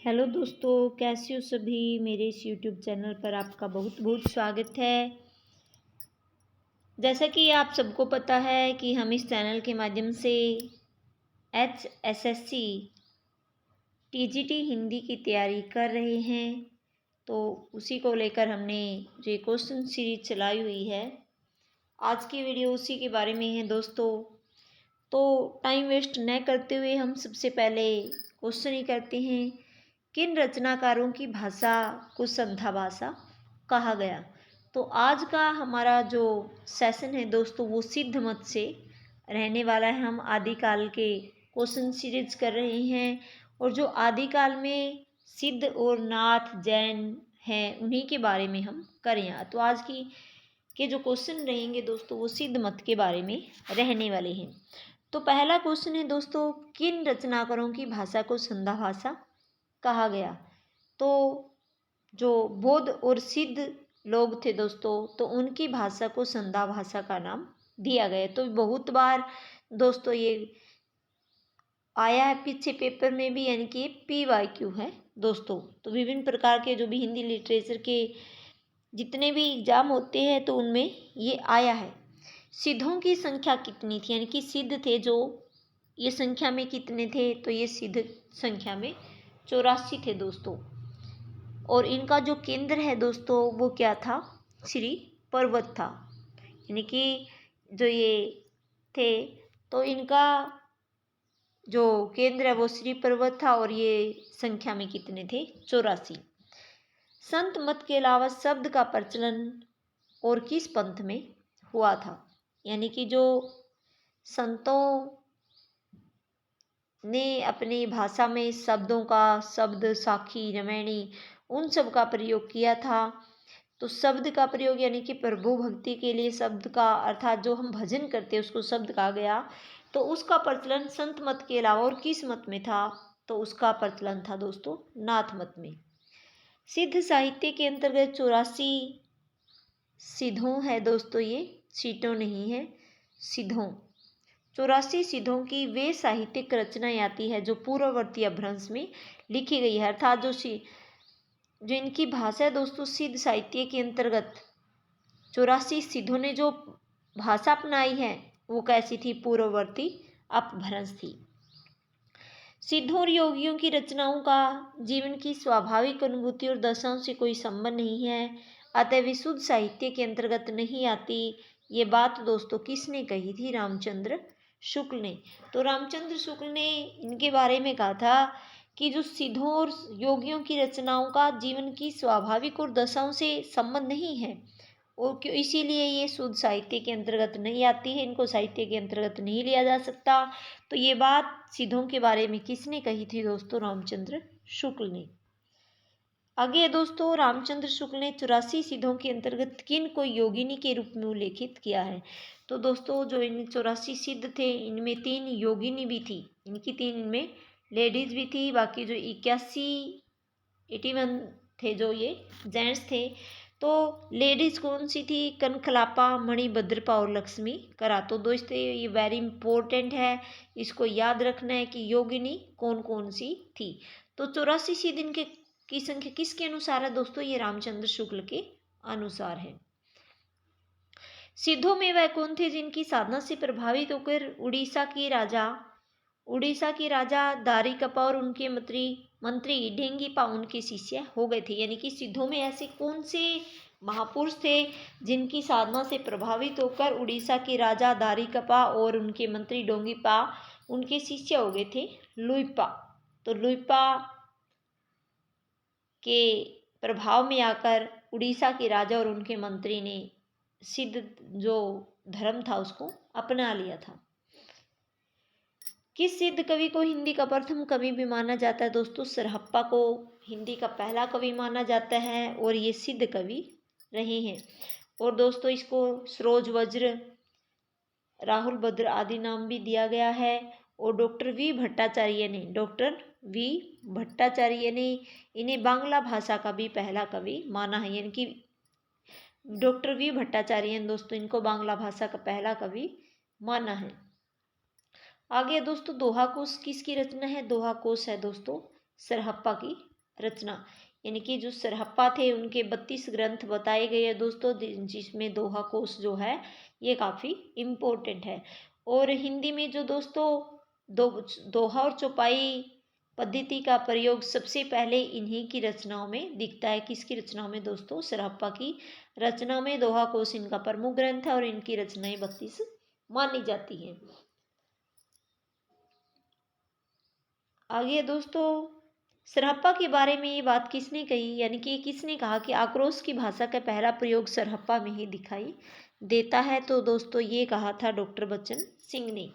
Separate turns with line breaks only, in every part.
Hello दोस्तों, कैसे हो सभी। मेरे इस यूट्यूब चैनल पर आपका बहुत बहुत स्वागत है। जैसा कि आप सबको पता है कि हम इस चैनल के माध्यम से HSSC TGT हिंदी की तैयारी कर रहे हैं। तो उसी को लेकर हमने जो ये क्वेश्चन सीरीज चलाई हुई है, आज की वीडियो उसी के बारे में है दोस्तों। तो टाइम वेस्ट न करते हुए हम सबसे पहले क्वेश्चन ही करते हैं, किन रचनाकारों की भाषा को संधा भाषा कहा गया। तो आज का हमारा जो सेशन है दोस्तों, वो सिद्ध मत से रहने वाला है। हम आदिकाल के क्वेश्चन सीरीज कर रहे हैं और जो आदिकाल में सिद्ध और नाथ जैन हैं उन्हीं के बारे में हम करें। तो आज की के जो क्वेश्चन रहेंगे दोस्तों, वो सिद्ध मत के बारे में रहने वाले हैं। तो पहला क्वेश्चन है दोस्तों, किन रचनाकारों की भाषा को संधा भाषा कहा गया। तो जो बौद्ध और सिद्ध लोग थे दोस्तों, तो उनकी भाषा को संधा भाषा का नाम दिया गया। तो बहुत बार दोस्तों ये आया है पीछे पेपर में भी, यानी कि PYQ है दोस्तों। तो विभिन्न प्रकार के जो भी हिंदी लिटरेचर के जितने भी एग्जाम होते हैं तो उनमें ये आया है। सिद्धों की संख्या कितनी थी, यानी कि सिद्ध थे जो, ये संख्या में कितने थे। तो ये सिद्ध संख्या में 84 थे दोस्तों। और इनका जो केंद्र है दोस्तों, वो क्या था, श्री पर्वत था। यानी कि जो ये थे, तो इनका जो केंद्र है वो श्री पर्वत था। और ये संख्या में कितने थे, 84। संत मत के अलावा शब्द का प्रचलन और किस पंथ में हुआ था। यानी कि जो संतों ने अपनी भाषा में शब्दों का, शब्द साखी रमैणी, उन सब का प्रयोग किया था। तो शब्द का प्रयोग यानी कि प्रभु भक्ति के लिए शब्द का, अर्थात जो हम भजन करते हैं उसको शब्द कहा गया। तो उसका प्रचलन संत मत के अलावा और किस मत में था, तो उसका प्रचलन था दोस्तों नाथ मत में। सिद्ध साहित्य के अंतर्गत 84 सिद्धों है दोस्तों, ये सीटों नहीं है, सिद्धों। 84 सिद्धों की वे साहित्यिक रचनाएं आती है जो पूर्ववर्ती अपभ्रंश में लिखी गई है। अर्थात जो इनकी भाषा है दोस्तों, सिद्ध साहित्य के अंतर्गत 84 सिद्धों ने जो भाषा अपनाई है वो कैसी थी, पूर्ववर्ती अपभ्रंश थी। सिद्धों और योगियों की रचनाओं का जीवन की स्वाभाविक अनुभूति और दशाओं से कोई संबंध नहीं है, अतः विशुद्ध साहित्य के अंतर्गत नहीं आती। ये बात दोस्तों किसने कही थी, रामचंद्र शुक्ल ने। तो रामचंद्र शुक्ल ने इनके बारे में कहा था कि जो सिद्धों और योगियों की रचनाओं का जीवन की स्वाभाविक और दशाओं से संबंध नहीं है, और क्यों, इसीलिए ये शुद्ध साहित्य के अंतर्गत नहीं आती है, इनको साहित्य के अंतर्गत नहीं लिया जा सकता। तो ये बात सिद्धों के बारे में किसने कही थी दोस्तों, रामचंद्र शुक्ल ने। आगे दोस्तों, रामचंद्र शुक्ल ने 84 सिद्धों के अंतर्गत किन को योगिनी के रूप में उल्लेखित किया है। तो दोस्तों जो इन 84 सिद्ध थे, इनमें 3 योगिनी भी थी, इनकी 3 इनमें लेडीज भी थी। बाकी जो 81 थे जो ये जेंट्स थे। तो लेडीज कौन सी थी, कनखलापा, मणिभद्रपा और लक्ष्मी करा। तो दोस्तों ये वेरी इंपॉर्टेंट है, इसको याद रखना है कि योगिनी कौन कौन सी थी। तो 84 सिद्ध की संख्या किसके अनुसार है दोस्तों, ये रामचंद्र शुक्ल के अनुसार है। सिद्धों में वह कौन थे जिनकी साधना से प्रभावित होकर उड़ीसा की राजा दारिकपा और उनके मंत्री ढेंगीपा उनके शिष्य हो गए थे। यानी कि सिद्धों में ऐसे कौन से महापुरुष थे जिनकी साधना से प्रभावित होकर उड़ीसा के राजा दारिकपा और उनके मंत्री डोंगीपा उनके शिष्य हो गए थे, लुइपा। तो लुइपा के प्रभाव में आकर उड़ीसा के राजा और उनके मंत्री ने सिद्ध जो धर्म था उसको अपना लिया था। किस सिद्ध कवि को हिंदी का प्रथम कवि भी माना जाता है दोस्तों, सरहप्पा को हिंदी का पहला कवि माना जाता है और ये सिद्ध कवि रहे हैं। और दोस्तों इसको सरोज वज्र, राहुल भद्र आदि नाम भी दिया गया है। और डॉक्टर वी भट्टाचार्य ने इन्हें बांग्ला भाषा का भी पहला कवि माना है। यानी कि डॉक्टर वी भट्टाचार्य दोस्तों, इनको बांग्ला भाषा का पहला कवि माना है। आगे दोस्तों दोहा कोश किसकी रचना है, दोहा कोश है दोस्तों सरहप्पा की रचना, यानी कि जो सरहप्पा थे उनके 32 ग्रंथ बताए गए हैं दोस्तों, जिसमें दोहा कोश जो है ये काफ़ी इम्पोर्टेंट है। और हिंदी में जो दोस्तों दोहा और चौपाई पद्धति का प्रयोग सबसे पहले इन्हीं की रचनाओं में दिखता है। किसकी रचनाओं में दोस्तों? सरहप्पा की रचनाओं में दोहा कोश इनका प्रमुख ग्रंथ है और इनकी रचनाएं 32 मानी जाती हैं। आगे दोस्तों, सरहप्पा के बारे में ये बात किसने कही, यानी कि किसने कहा कि आक्रोश की भाषा का पहला प्रयोग सरहप्पा में ही दिखाई देता है? तो दोस्तों ये कहा था डॉक्टर बच्चन सिंह ने।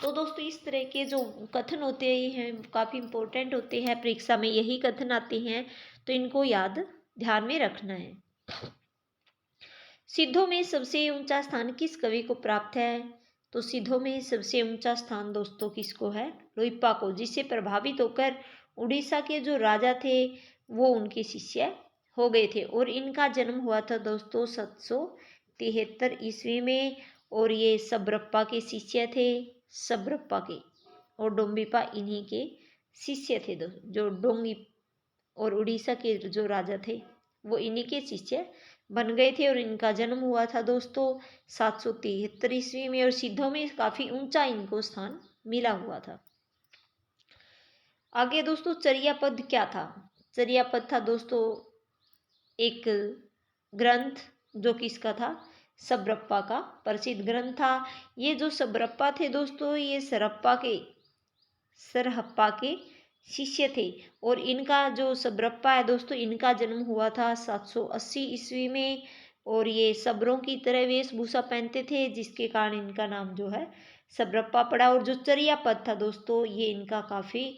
तो दोस्तों इस तरह के जो कथन होते हैं काफ़ी इम्पोर्टेंट होते हैं, परीक्षा में यही कथन आते हैं, तो इनको याद ध्यान में रखना है। सिद्धों में सबसे ऊंचा स्थान किस कवि को प्राप्त है? तो सिद्धों में सबसे ऊंचा स्थान दोस्तों किसको है? लोइप्पा को, जिससे प्रभावित होकर उड़ीसा के जो राजा थे वो उनके शिष्य हो गए थे। और इनका जन्म हुआ था दोस्तों 773 ईस्वी में, और ये सबरप्पा के शिष्य थे, सबरप्पा के। और डोम्बिपा इन्हीं के शिष्य थे जो डोंगी और उड़ीसा के जो राजा थे वो इन्हीं के शिष्य बन गए थे। और इनका जन्म हुआ था दोस्तों 773 ईस्वी में, और सिद्धों में काफ़ी ऊंचा इनको स्थान मिला हुआ था। आगे दोस्तों चर्या पद क्या था? चर्या पद था दोस्तों एक ग्रंथ जो किसका था? सबरप्पा का प्रसिद्ध ग्रंथ था। ये जो सबरप्पा थे दोस्तों ये सरहप्पा के शिष्य थे। और इनका जो सबरप्पा है दोस्तों इनका जन्म हुआ था 780 ईस्वी में, और ये सबरों की तरह वेशभूषा पहनते थे, जिसके कारण इनका नाम जो है सबरप्पा पड़ा। और जो चर्या पद था दोस्तों ये इनका काफ़ी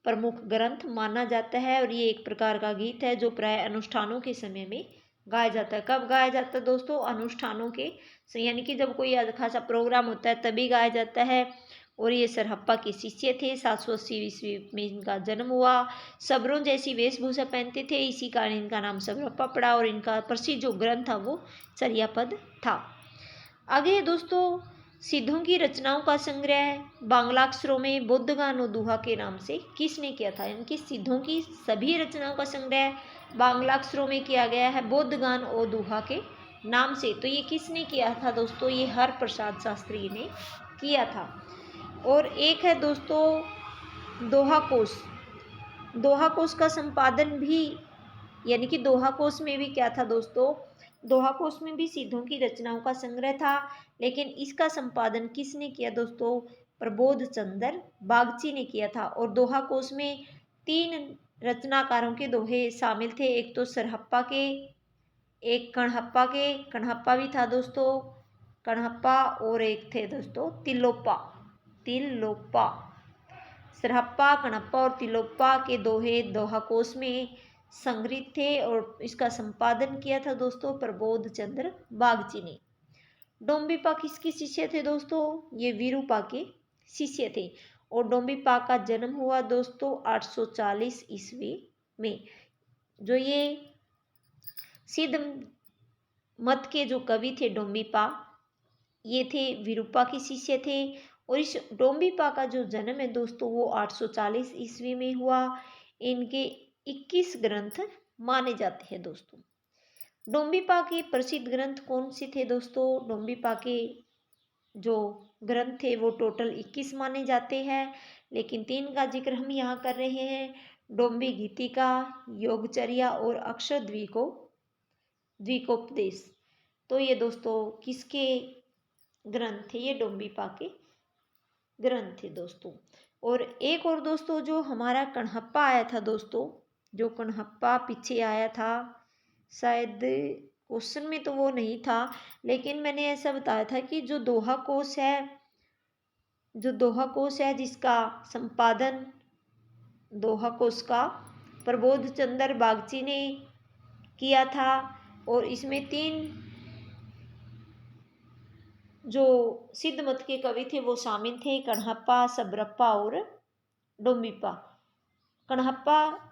प्रमुख ग्रंथ माना जाता है, और ये एक प्रकार का गीत है जो प्राय अनुष्ठानों के समय में गाया जाता है। कब गाया जाता है दोस्तों? अनुष्ठानों के, यानी कि जब कोई खासा प्रोग्राम होता है तभी गाया जाता है। और ये सरहप्पा के शिष्य थे, 780 ईस्वी में इनका जन्म हुआ। सबरों जैसी वेशभूषा पहनते थे, इसी कारण इनका नाम सबरप्पा पड़ा, और इनका प्रसिद्ध जो ग्रंथ था वो चर्यापद था। आगे दोस्तों सिद्धों की रचनाओं का संग्रह बांग्लाक्षरों में बोद्धगान और दोहा के नाम से किसने किया था? इनकी सिद्धों की सभी रचनाओं का संग्रह बांग्लाक्षरों में किया गया है बोद्धगान और दोहा के नाम से। तो ये किसने किया था दोस्तों? ये हरप्रसाद शास्त्री ने किया था। और एक है दोस्तों दोहा कोश। दोहा कोश का संपादन भी, यानी कि दोहा कोश में भी क्या था दोस्तों? दोहा कोश में भी सिद्धों की रचनाओं का संग्रह था, लेकिन इसका संपादन किसने किया दोस्तों? प्रबोध चंद्र बागची ने किया था। और दोहा कोश में 3 रचनाकारों के दोहे शामिल थे, एक तो सरहप्पा के, एक कणहप्पा के, कणहप्पा भी था दोस्तों कणहप्पा, और एक थे दोस्तों तिलोप्पा। सरहप्पा, कणप्पा और तिलोप्पा के दोहे दोहा कोश में संग्रहित थे, और इसका संपादन किया था दोस्तों प्रबोध चंद्र बागची ने। डोम्बिपा किसके शिष्य थे दोस्तों? ये विरूपा के शिष्य थे। और डोम्बिपा का जन्म हुआ दोस्तों 840 ईस्वी में। जो ये सिद्ध मत के जो कवि थे डोम्बिपा, ये थे विरूपा के शिष्य थे। और इस डोम्बिपा का जो जन्म है दोस्तों वो 840 ईस्वी में हुआ। इनके 21 ग्रंथ माने जाते हैं दोस्तों। डोम्बिपा के प्रसिद्ध ग्रंथ कौन से थे दोस्तों? डोम्बिपा के जो ग्रंथ थे वो टोटल 21 माने जाते हैं, लेकिन 3 का जिक्र हम यहाँ कर रहे हैं, डोम्बी गीतिका, योगचर्या और अक्षर द्विकोपदेश। तो ये दोस्तों किसके ग्रंथ थे? ये डोम्बिपा के ग्रंथ थे दोस्तों। और एक और दोस्तों जो हमारा कणहप्पा आया था दोस्तों, जो कणहप्पा पीछे आया था, शायद क्वेश्चन में तो वो नहीं था, लेकिन मैंने ऐसा बताया था कि जो दोहा कोश है जिसका संपादन दोहा कोश का प्रबोध चंद्र बागची ने किया था, और इसमें 3 जो सिद्ध मत के कवि थे वो शामिल थे, कणहप्पा, सबरप्पा और डोम्बिपा। कणहप्पा,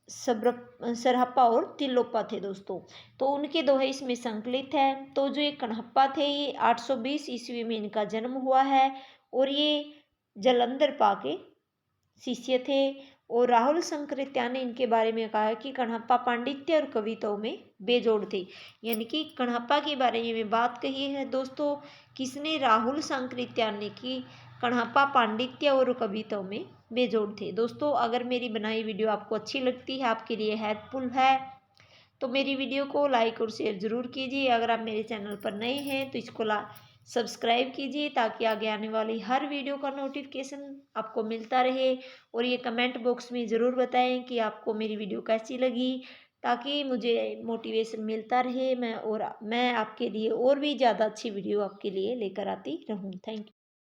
सरहप्पा और तिलोप्पा थे दोस्तों। तो उनके दोहे इसमें संकलित है। तो जो ये कणहप्पा थे ये 820 ईस्वी में इनका जन्म हुआ है, और ये जलंधर पा के शिष्य थे। और राहुल संकृत्या ने इनके बारे में कहा है कि कण्हप्पा पांडित्य और कविताओं में बेजोड़ थे। यानी कि कण्हप्पा के बारे में बात कही है दोस्तों किसने, राहुल संकृत्या ने, कि कण्हप्पा पांडित्य और कविताओं में बेजोड़ थे। दोस्तों अगर मेरी बनाई वीडियो आपको अच्छी लगती है, आपके लिए हेल्पफुल है, तो मेरी वीडियो को लाइक और शेयर ज़रूर कीजिए। अगर आप मेरे चैनल पर नए हैं तो इसको सब्सक्राइब कीजिए ताकि आगे आने वाली हर वीडियो का नोटिफिकेशन आपको मिलता रहे। और ये कमेंट बॉक्स में ज़रूर बताएं कि आपको मेरी वीडियो कैसी लगी, ताकि मुझे मोटिवेशन मिलता रहे, मैं आपके लिए और भी ज़्यादा अच्छी वीडियो आपके लिए लेकर आती रहूं। Thank you.